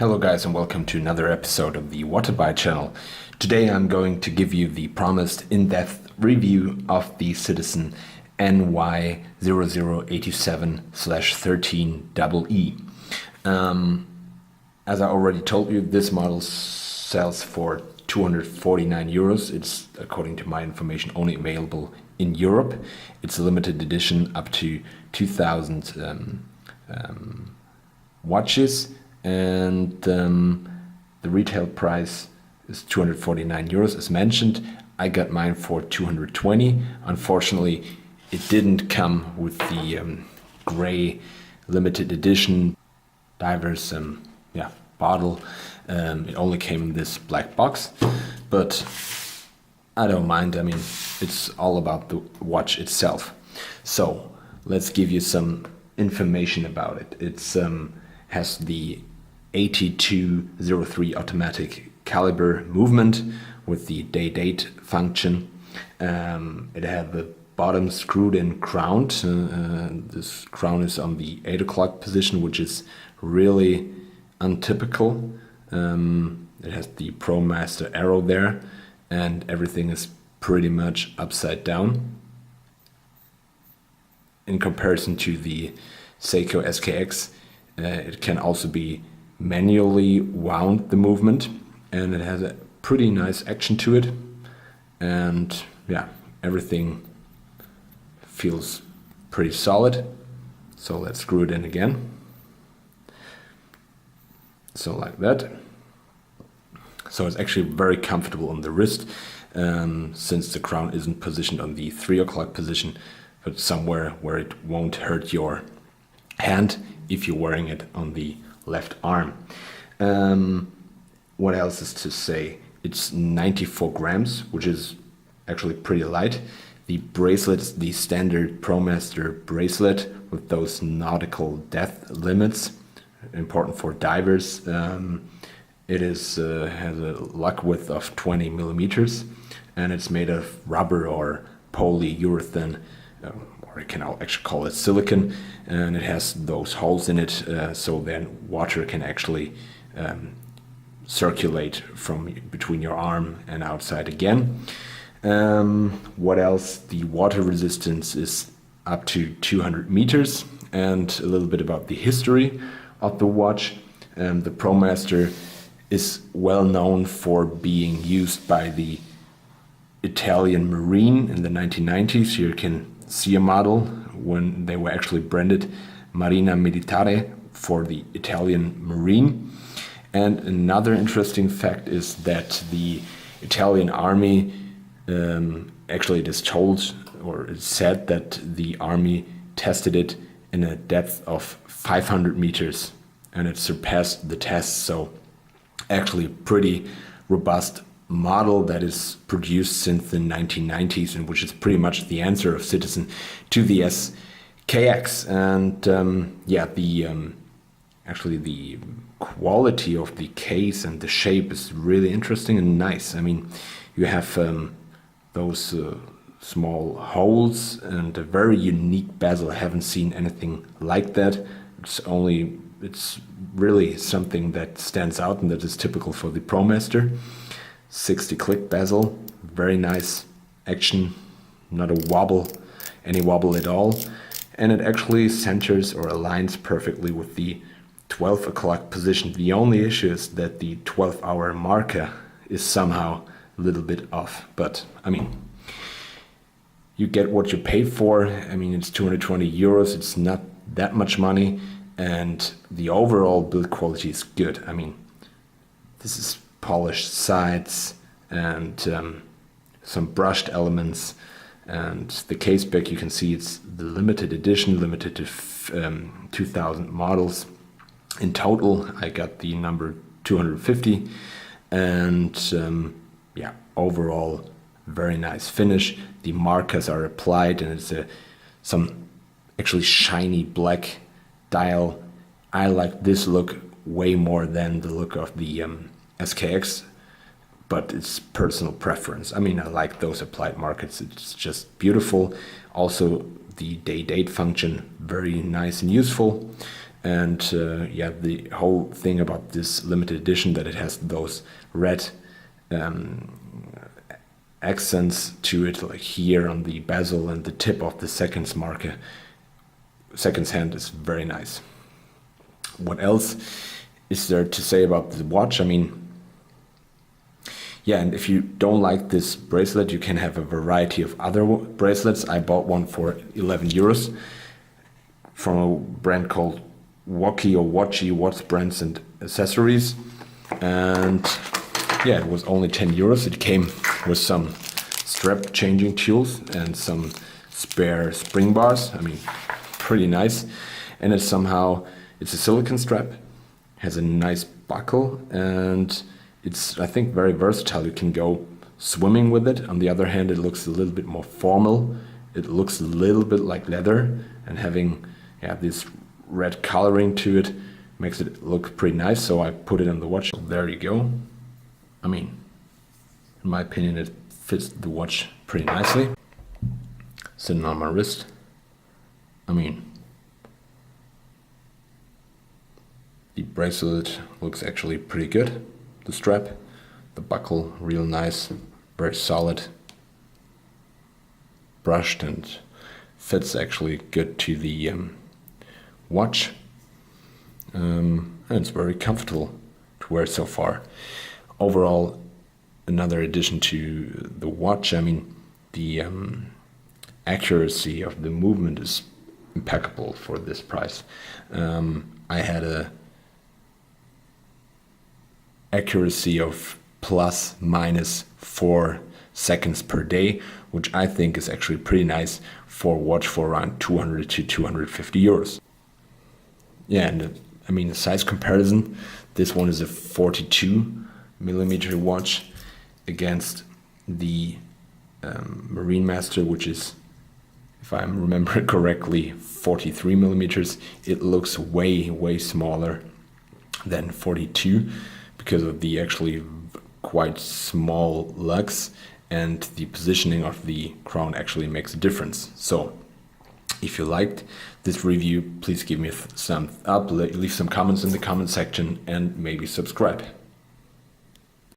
Hello guys and welcome to another episode of the What to Buy channel. Today I'm going to give you the promised in-depth review of the Citizen NY0087-13EE. As I already told you, this model sells for 249 euros. It's, according to my information, only available in Europe. It's a limited edition up to 2000 watches. And the retail price is 249 euros as mentioned. I got mine for 220. Unfortunately, it didn't come with the gray limited edition diver's bottle. It only came in this black box, but I don't mind. I mean, it's all about the watch itself. So let's give you some information about it. It's has the 8203 automatic caliber movement with the day-date function. It had the bottom screwed in crown. This crown is on the 8 o'clock position, which is really untypical. It has the Promaster arrow there, and everything is pretty much upside down. In comparison to the Seiko SKX, it can also be manually wound, the movement, and it has a pretty nice action to it, and yeah, everything feels pretty solid. So let's screw it in again. So like that. So it's actually very comfortable on the wrist, since the crown isn't positioned on the 3 o'clock position, but somewhere where it won't hurt your hand if you're wearing it on the left arm. What else is to say? It's 94 grams, which is actually pretty light. The bracelet's the standard Promaster bracelet with those nautical depth limits, important for divers. It is has a lug width of 20 millimeters, and it's made of rubber or polyurethane, or you can actually call it silicon, and it has those holes in it, so then water can actually circulate from between your arm and outside again. What else? The water resistance is up to 200 meters, and a little bit about the history of the watch. The Promaster is well known for being used by the Italian Marine in the 1990s. Here you can see a model when they were actually branded Marina Militare for the Italian Marine. And another interesting fact is that the Italian army, actually it is told, or it's said that the army tested it in a depth of 500 meters and it surpassed the test. So actually a pretty robust model that is produced since the 1990s, and which is pretty much the answer of Citizen to the SKX. And actually the quality of the case and the shape is really interesting and nice. I mean, you have those small holes and a very unique bezel. I haven't seen anything like that. It's really something that stands out and that is typical for the Promaster. 60 click bezel, very nice action, not a wobble, any wobble at all. And it actually centers or aligns perfectly with the 12 o'clock position. The only issue is that the 12-hour marker is somehow a little bit off. But I mean, you get what you pay for. I mean, it's 220 euros. It's not that much money. And the overall build quality is good. I mean, this is polished sides and some brushed elements, and the case back, you can see it's the limited edition, limited to 2000 models in total. I got the number 250, and overall very nice finish. The markers are applied, and it's some actually shiny black dial. I like this look way more than the look of the SKX, but it's personal preference. I mean, I like those applied markers. It's just beautiful. Also, the day-date function, very nice and useful. And yeah, the whole thing about this limited edition, that it has those red accents to it, like here on the bezel and the tip of the seconds marker, seconds hand, is very nice. What else is there to say about the watch? I mean, yeah, and if you don't like this bracelet, you can have a variety of other bracelets. I bought one for 11 euros from a brand called Watchy or Watchy, Watts Brands and Accessories. And yeah, it was only 10 euros. It came with some strap changing tools and some spare spring bars. I mean, pretty nice. And it's a silicone strap, has a nice buckle, and it's, I think, very versatile. You can go swimming with it. On the other hand, it looks a little bit more formal. It looks a little bit like leather, and having this red coloring to it makes it look pretty nice. So I put it on the watch. There you go. I mean, in my opinion, it fits the watch pretty nicely. Sitting on my wrist. I mean, the bracelet looks actually pretty good. The strap, the buckle, real nice, very solid, brushed, and fits actually good to the watch. And it's very comfortable to wear so far. Overall, another addition to the watch, I mean, the accuracy of the movement is impeccable for this price. I had a accuracy of plus minus 4 seconds per day, which I think is actually pretty nice for a watch for around 200 to 250 euros. Yeah, and I mean, the size comparison, this one is a 42 millimeter watch against the Marine Master, which is, if I remember correctly, 43 millimeters. It looks way smaller than 42 because of the actually quite small lugs, and the positioning of the crown actually makes a difference. So if you liked this review, please give me a thumbs up, leave some comments in the comment section, and maybe subscribe.